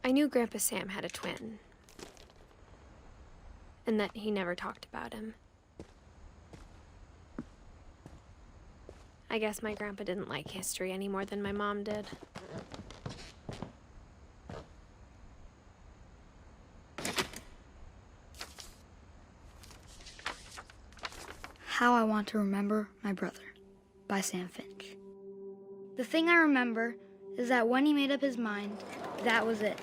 I knew Grandpa Sam had a twin, and that he never talked about him. I guess my grandpa didn't like history any more than my mom did. How I Want to Remember My Brother by Sam Finch. The thing I remember is that when he made up his mind, that was it.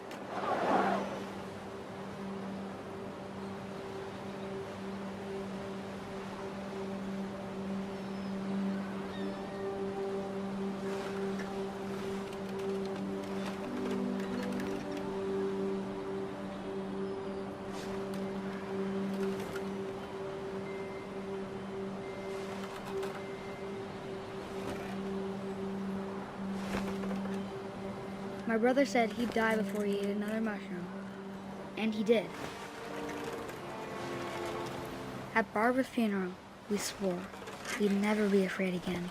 My brother said he'd die before he ate another mushroom, and he did. At Barbara's funeral, we swore we'd never be afraid again,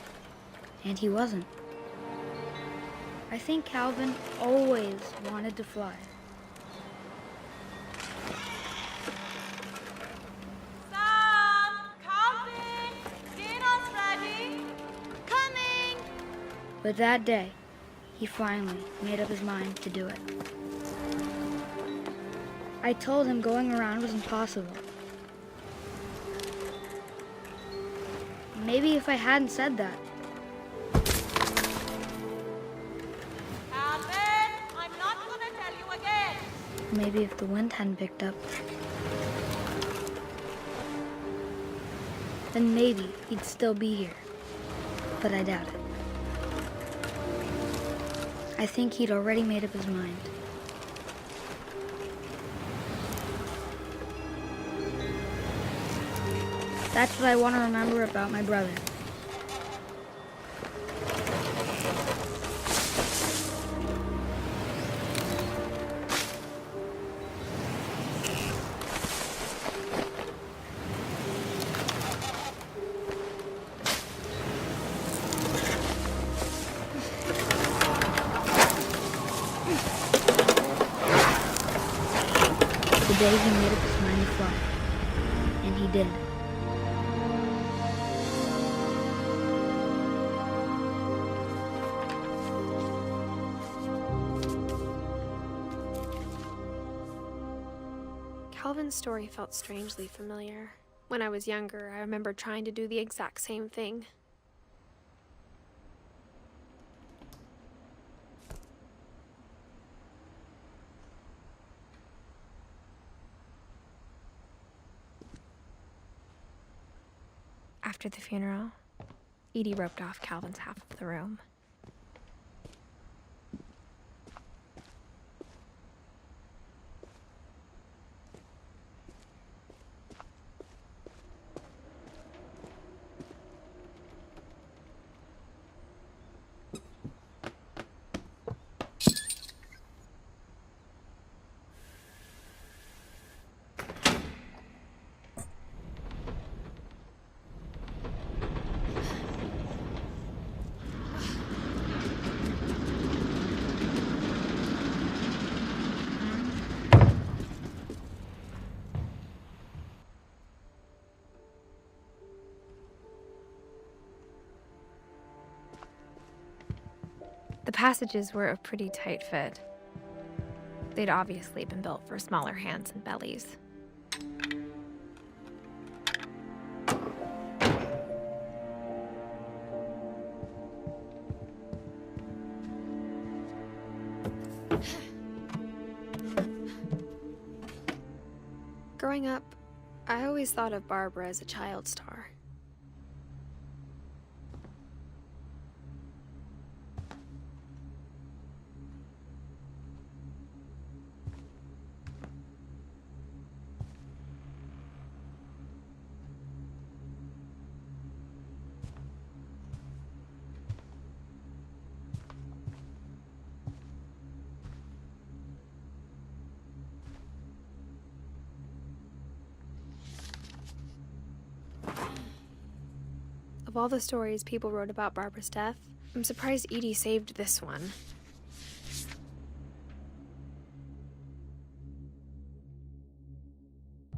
and he wasn't. I think Calvin always wanted to fly. Sam! Calvin! Dinner's ready! Coming! But that day, he finally made up his mind to do it. I told him going around was impossible. Maybe if I hadn't said that. Calvin! I'm not gonna tell you again! Maybe if the wind hadn't picked up. Then maybe he'd still be here. But I doubt it. I think he'd already made up his mind. That's what I want to remember about my brother. The day he made up his mind to fly. And he did. Calvin's story felt strangely familiar. When I was younger, I remember trying to do the exact same thing. After the funeral, Edie roped off Calvin's half of the room. The passages were a pretty tight fit. They'd obviously been built for smaller hands and bellies. Growing up, I always thought of Barbara as a child star. Of all the stories people wrote about Barbara's death, I'm surprised Edie saved this one.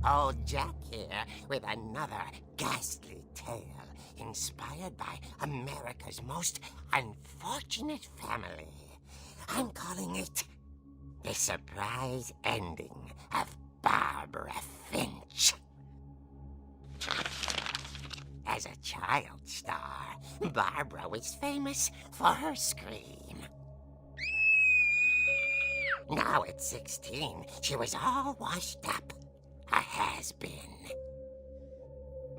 Old Jack here with another ghastly tale inspired by America's most unfortunate family. I'm calling it The Surprise Ending of Barbara Finch. As a child star, Barbara was famous for her scream. Now at 16, she was all washed up, a has-been.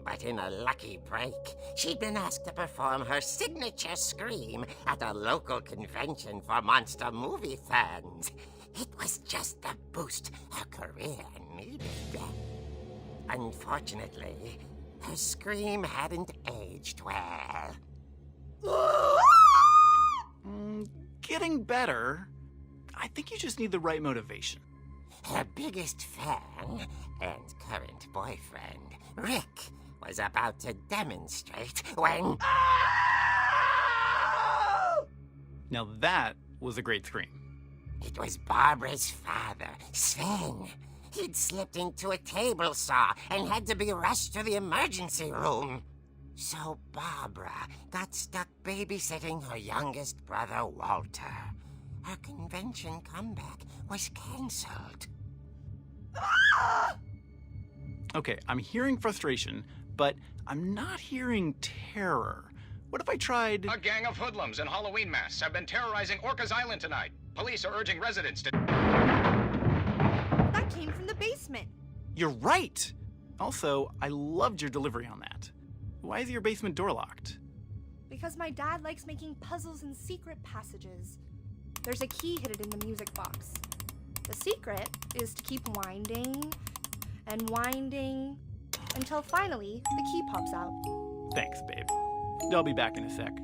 But in a lucky break, she'd been asked to perform her signature scream at a local convention for monster movie fans. It was just the boost her career needed. Unfortunately, her scream hadn't aged well. Getting better. I think you just need the right motivation. Her biggest fan and current boyfriend, Rick, was about to demonstrate when... Now that was a great scream. It was Barbara's father, Sven. He'd slipped into a table saw and had to be rushed to the emergency room. So Barbara got stuck babysitting her youngest brother, Walter. Her convention comeback was cancelled. Okay, I'm hearing frustration, but I'm not hearing terror. What if I tried... A gang of hoodlums in Halloween masks have been terrorizing Orcas Island tonight. Police are urging residents to... That came from the basement. You're right! Also, I loved your delivery on that. Why is your basement door locked? Because my dad likes making puzzles and secret passages. There's a key hidden in the music box. The secret is to keep winding and winding until finally the key pops out. Thanks, babe. I'll be back in a sec.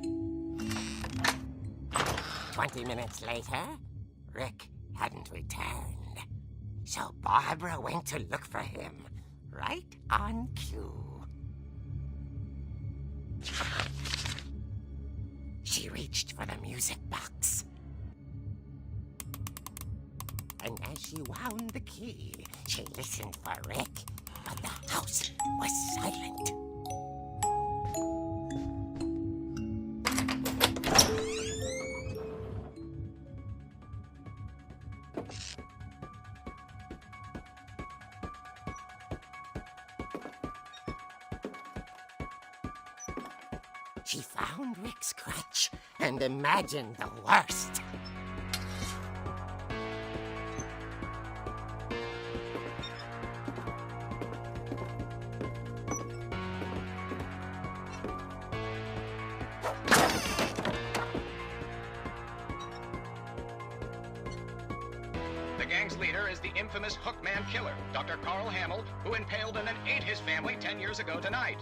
20 minutes later, Rick hadn't returned. So Barbara went to look for him, right on cue. She reached for the music box. And as she wound the key, she listened for Rick, but the house was silent. She found Rick's crutch and imagined the worst. The gang's leader is the infamous Hookman killer, Dr. Carl Hamill, who impaled and then ate his family 10 years ago tonight.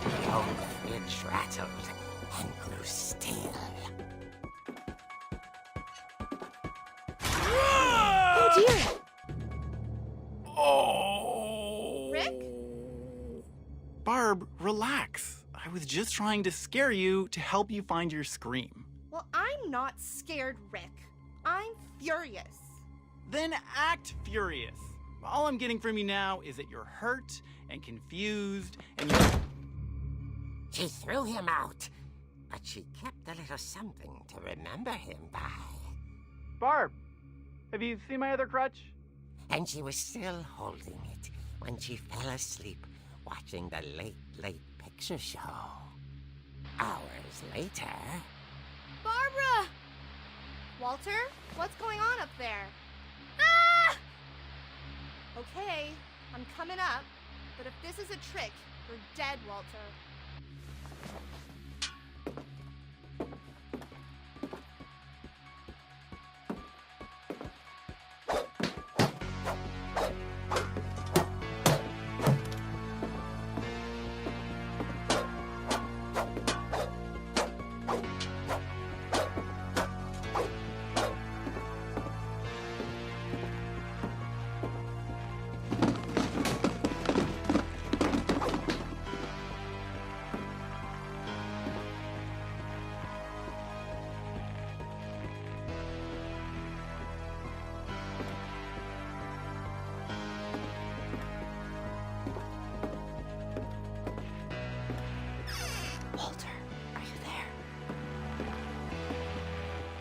The old fridge rattled and grew still. Oh dear! Oh! Rick? Barb, relax. I was just trying to scare you to help you find your scream. Well, I'm not scared, Rick. I'm furious. Then act furious. All I'm getting from you now is that you're hurt and confused and you're... She threw him out, but she kept a little something to remember him by. Barb, have you seen my other crutch? And she was still holding it when she fell asleep watching the late picture show. Hours later... Barbara! Walter, what's going on up there? Ah! Okay, I'm coming up, but if this is a trick, you're dead, Walter.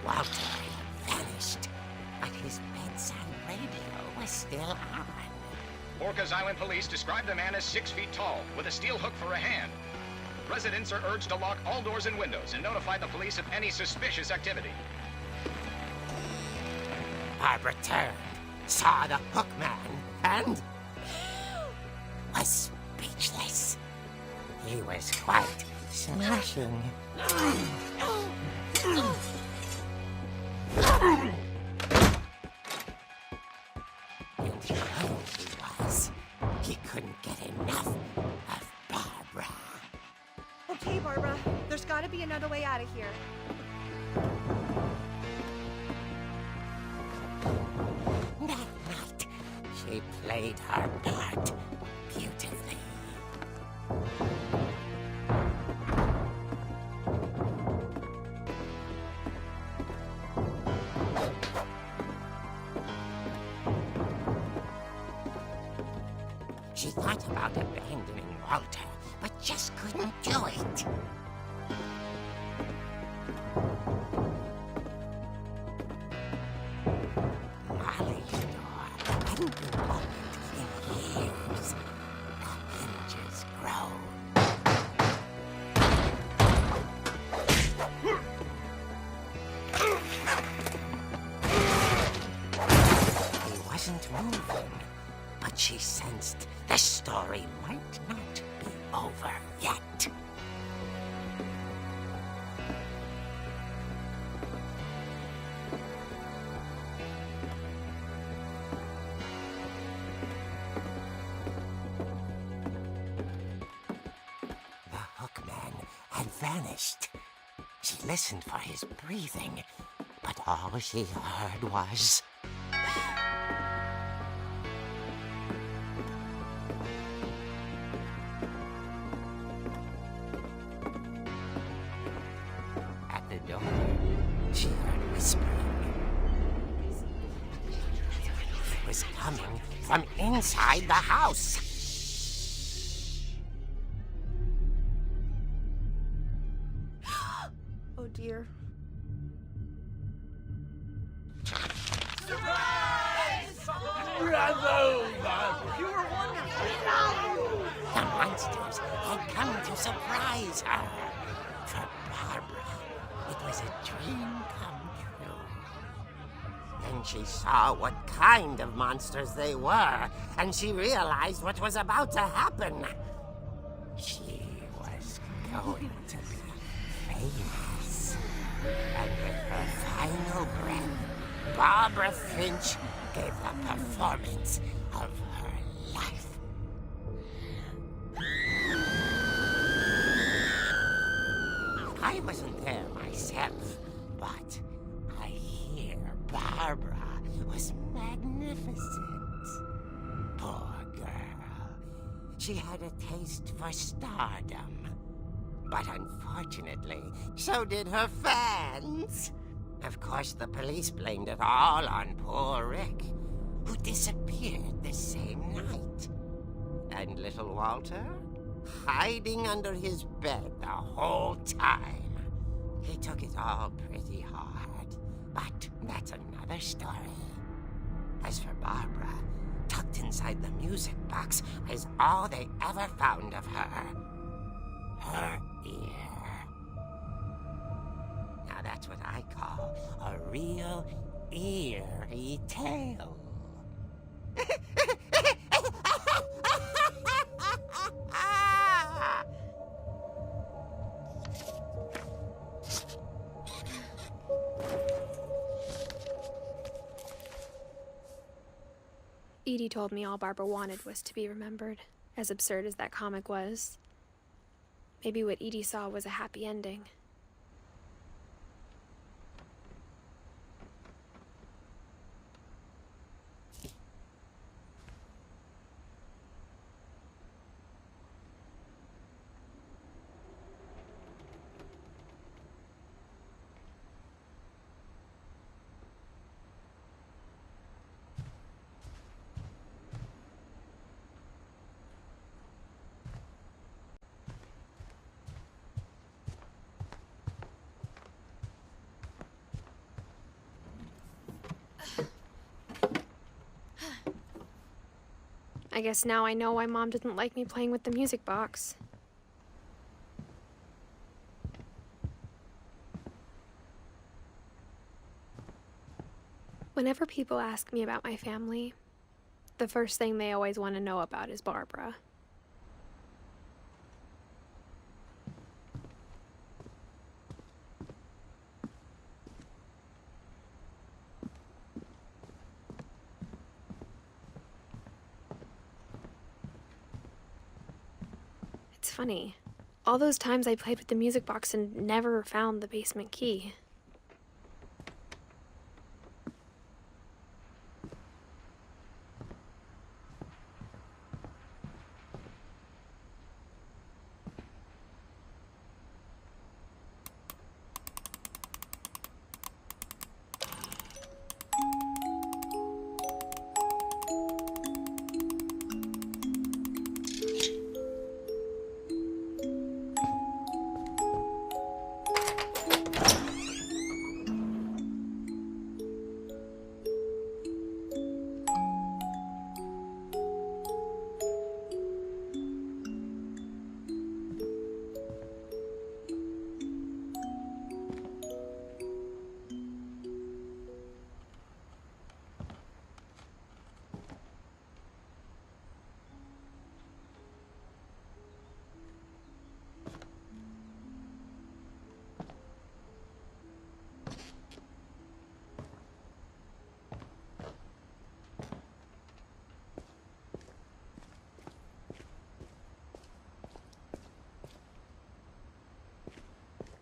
Walter had vanished, but his bedside radio was still on. Orcas Island police describe the man as 6 feet tall, with a steel hook for a hand. Residents are urged to lock all doors and windows and notify the police of any suspicious activity. Barbara turned, saw the hook man, and was speechless. He was quite smashing. And he was. He couldn't get enough of Barbara. Okay, Barbara, there's gotta be another way out of here. That night, she played her part beautifully. She thought about abandoning Walter, but just couldn't do it. Molly's door hadn't been opened in years. The hinges groaned. He wasn't moving, but she sensed the story might not be over yet. The hookman had vanished. She listened for his breathing, but all she heard was... At the door, she heard whispering. It was coming from inside the house. Oh dear. The monsters had come to surprise her. For Barbara, it was a dream come true. Then she saw what kind of monsters they were, and she realized what was about to happen. She was going to be famous. And with her final breath, Barbara Finch gave the performance of her life. I wasn't there myself, but I hear Barbara was magnificent. Poor girl. She had a taste for stardom. But unfortunately, so did her fans. Of course, the police blamed it all on poor Rick, who disappeared the same night. And little Walter? Hiding under his bed the whole time. He took it all pretty hard, but that's another story. As for Barbara, tucked inside the music box is all they ever found of her. Her ear. Now that's what I call a real eerie tale. Edie told me all Barbara wanted was to be remembered, as absurd as that comic was. Maybe what Edie saw was a happy ending. I guess now I know why Mom didn't like me playing with the music box. Whenever people ask me about my family, the first thing they always want to know about is Barbara. It's funny. All those times I played with the music box and never found the basement key.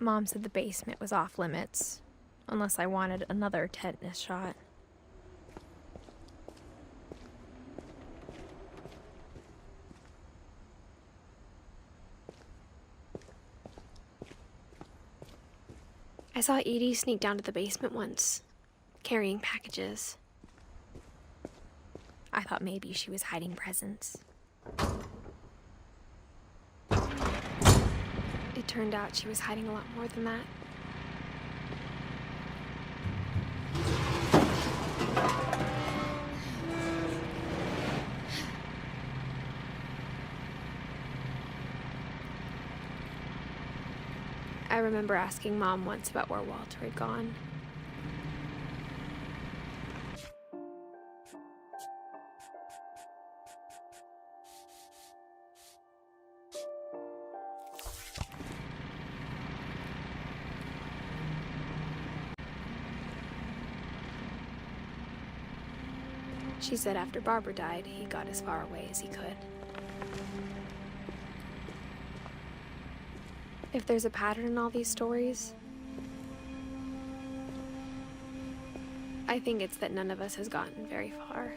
Mom said the basement was off limits, unless I wanted another tetanus shot. I saw Edie sneak down to the basement once, carrying packages. I thought maybe she was hiding presents. It turned out she was hiding a lot more than that. I remember asking Mom once about where Walter had gone. She said after Barbara died, he got as far away as he could. If there's a pattern in all these stories, I think it's that none of us has gotten very far.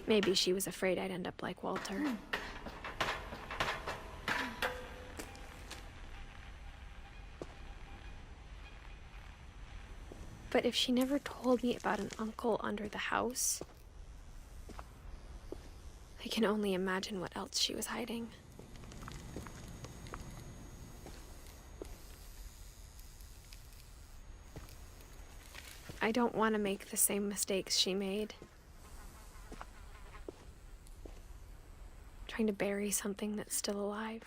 Maybe she was afraid I'd end up like Walter. But if she never told me about an uncle under the house, I can only imagine what else she was hiding. I don't want to make the same mistakes she made. Trying to bury something that's still alive.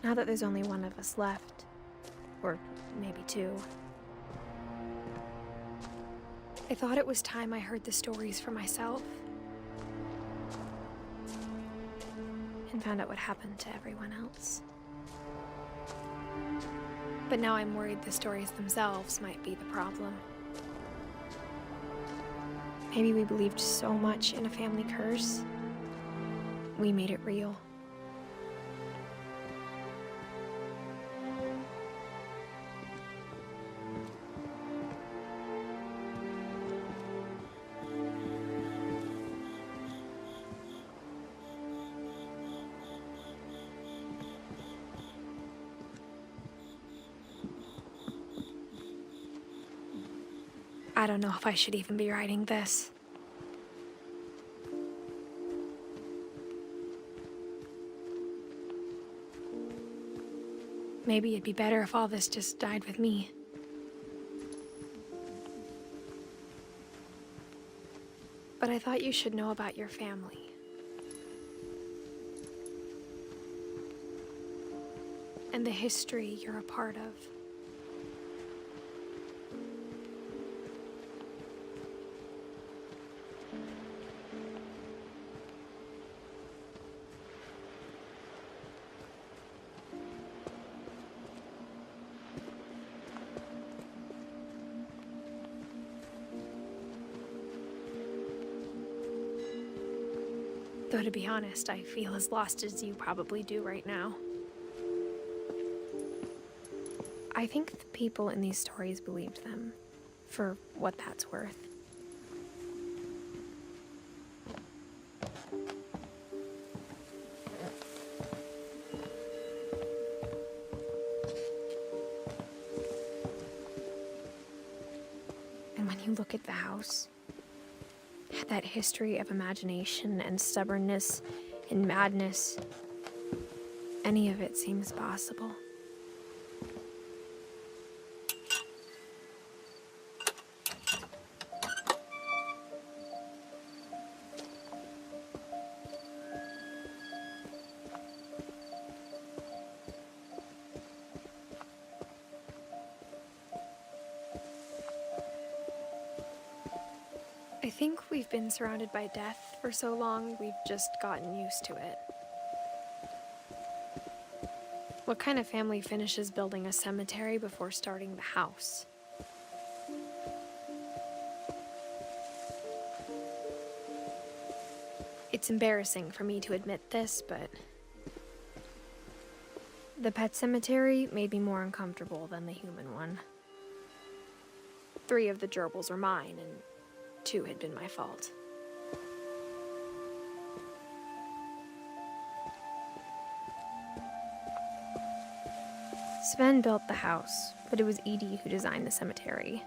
Now that there's only one of us left, or maybe two, I thought it was time I heard the stories for myself and found out what happened to everyone else. But now I'm worried the stories themselves might be the problem. Maybe we believed so much in a family curse, we made it real. I don't know if I should even be writing this. Maybe it'd be better if all this just died with me. But I thought you should know about your family. And the history you're a part of. Though to be honest, I feel as lost as you probably do right now. I think the people in these stories believed them, for what that's worth. And when you look at the house, that history of imagination and stubbornness and madness, any of it seems possible. I think we've been surrounded by death for so long, we've just gotten used to it. What kind of family finishes building a cemetery before starting the house? It's embarrassing for me to admit this, but the pet cemetery made me more uncomfortable than the human one. 3 of the gerbils are mine, and 2 had been my fault. Sven built the house, but it was Edie who designed the cemetery.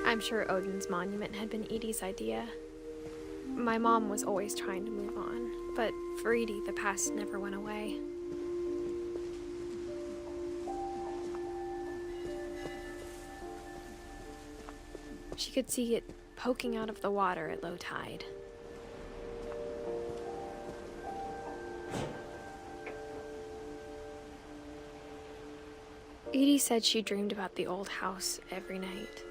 I'm sure Odin's monument had been Edie's idea. My mom was always trying to move on, but for Edie, the past never went away. She could see it poking out of the water at low tide. Edie said she dreamed about the old house every night.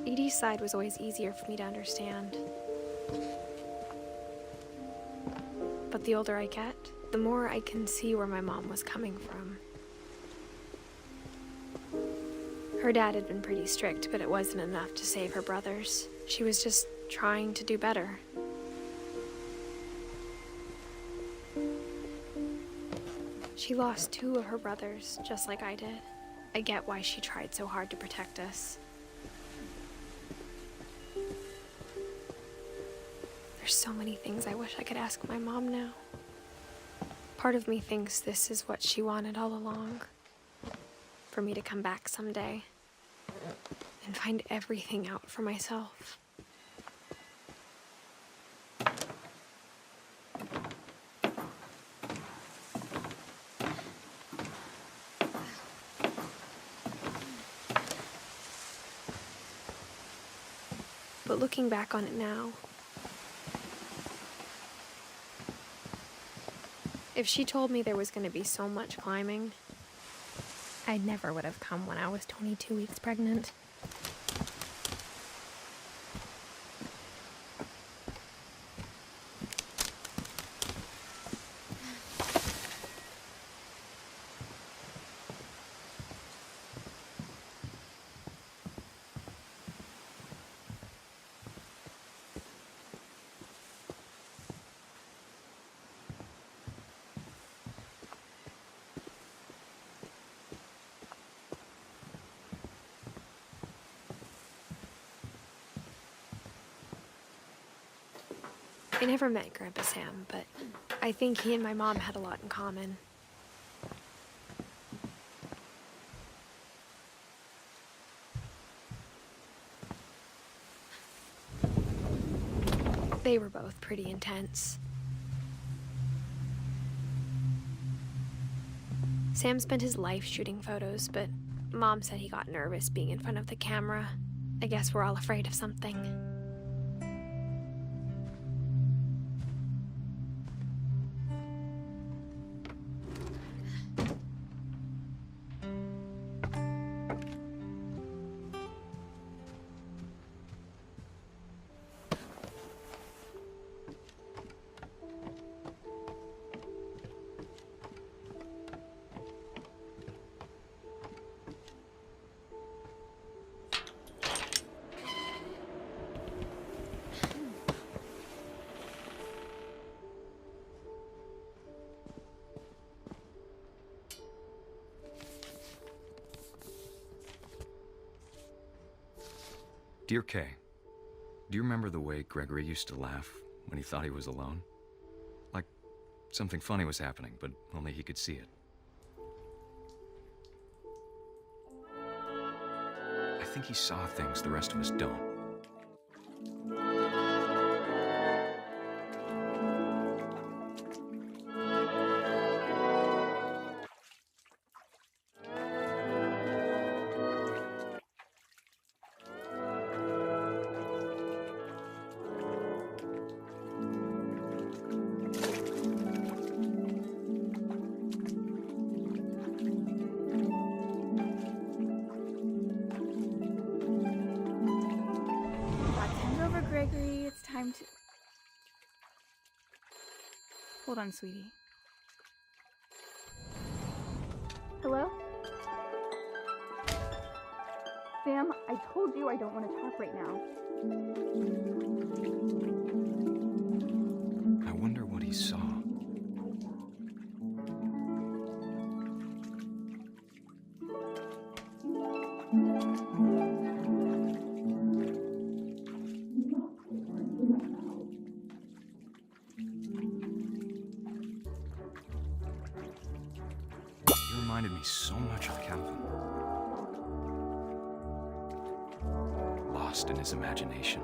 Edie's side was always easier for me to understand. But the older I get, the more I can see where my mom was coming from. Her dad had been pretty strict, but it wasn't enough to save her brothers. She was just trying to do better. She lost 2 of her brothers, just like I did. I get why she tried so hard to protect us. There's so many things I wish I could ask my mom now. Part of me thinks this is what she wanted all along. For me to come back someday and find everything out for myself. But looking back on it now, if she told me there was going to be so much climbing, I never would have come when I was 22 weeks pregnant. I never met Grandpa Sam, but I think he and my mom had a lot in common. They were both pretty intense. Sam spent his life shooting photos, but Mom said he got nervous being in front of the camera. I guess we're all afraid of something. Dear Kay, do you remember the way Gregory used to laugh when he thought he was alone? Like something funny was happening, but only he could see it. I think he saw things the rest of us don't. Gregory, it's time to... Hold on, sweetie. Hello? Sam, I told you I don't want to talk right now. I wonder what he saw. Reminded me so much of Calvin. Lost in his imagination.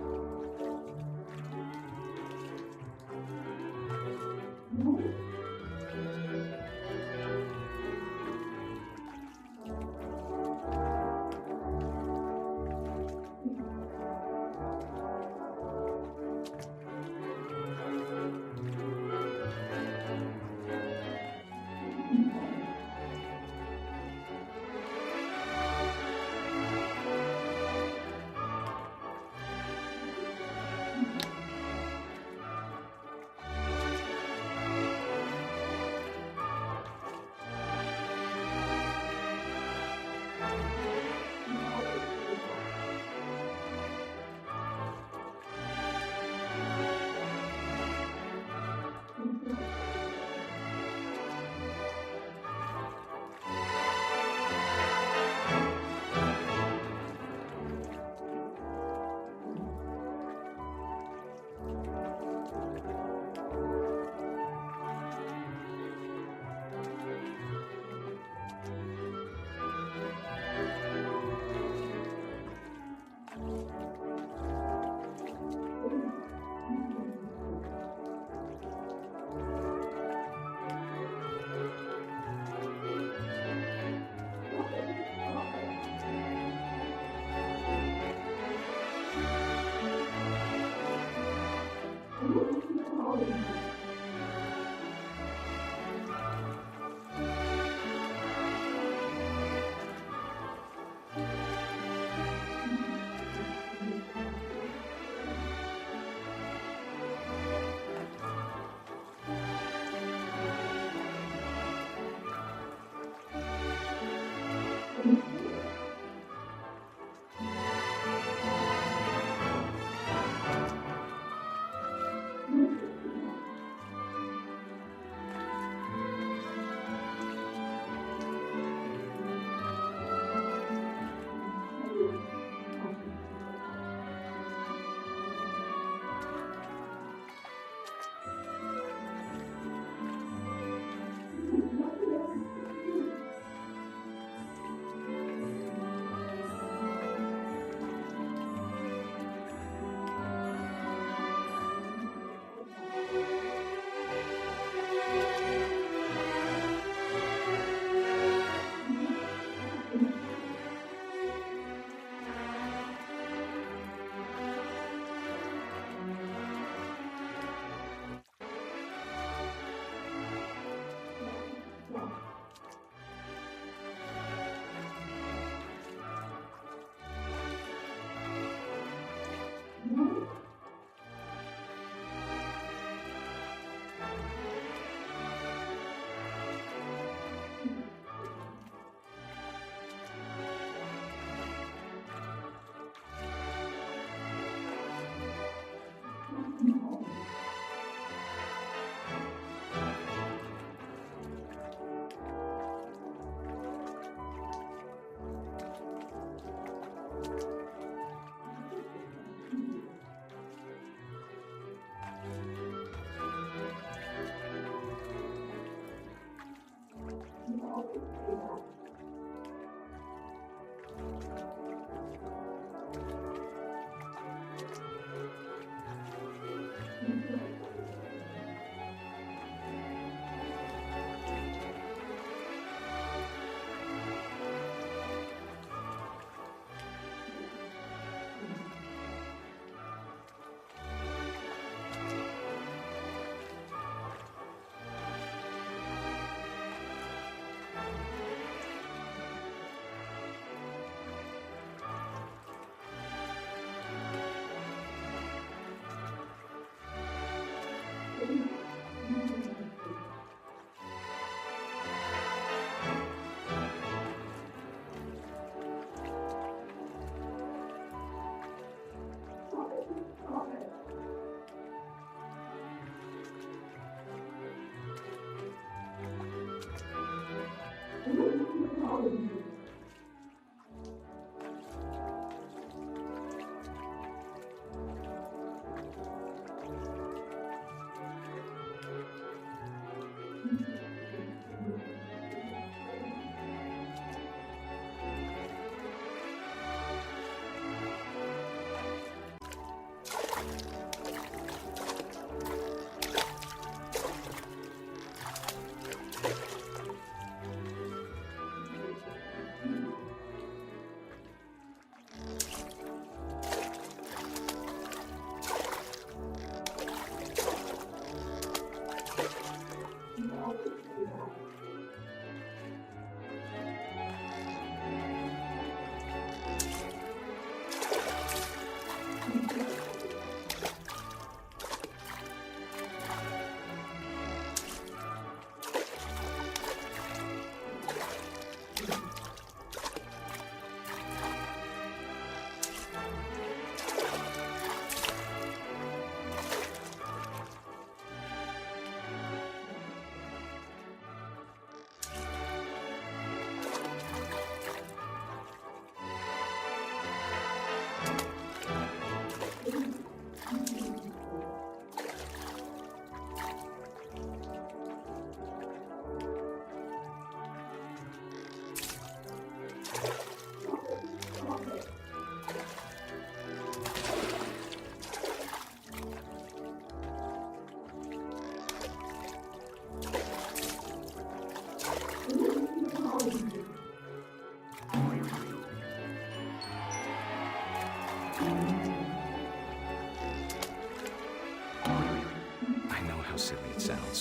sounds.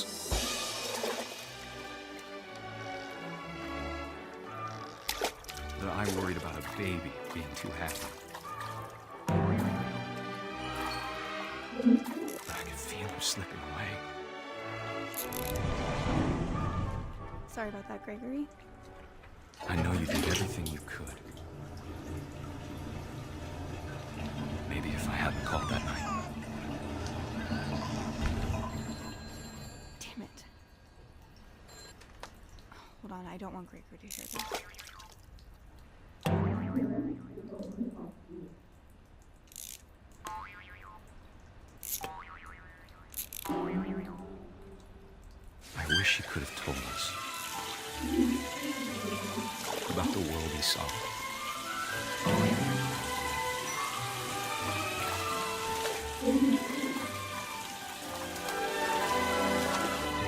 That I worried about a baby being too happy. I could feel him slipping away. Sorry about that, Gregory. I know you did everything you could. Maybe if I hadn't called that night. Damn it. Hold on, I don't want Gregory to hear this. I wish he could have told us about the world he saw.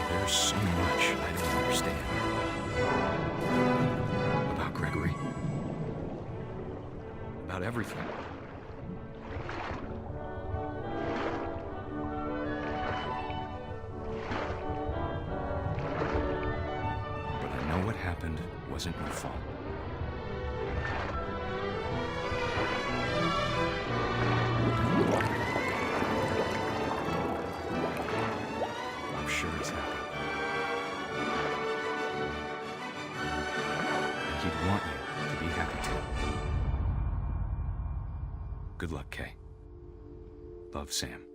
There's so much I don't understand about Gregory, about everything. But I know what happened wasn't your fault. I'm sure he's happy. And he'd want you to be happy too. Good luck, Kay. Love, Sam.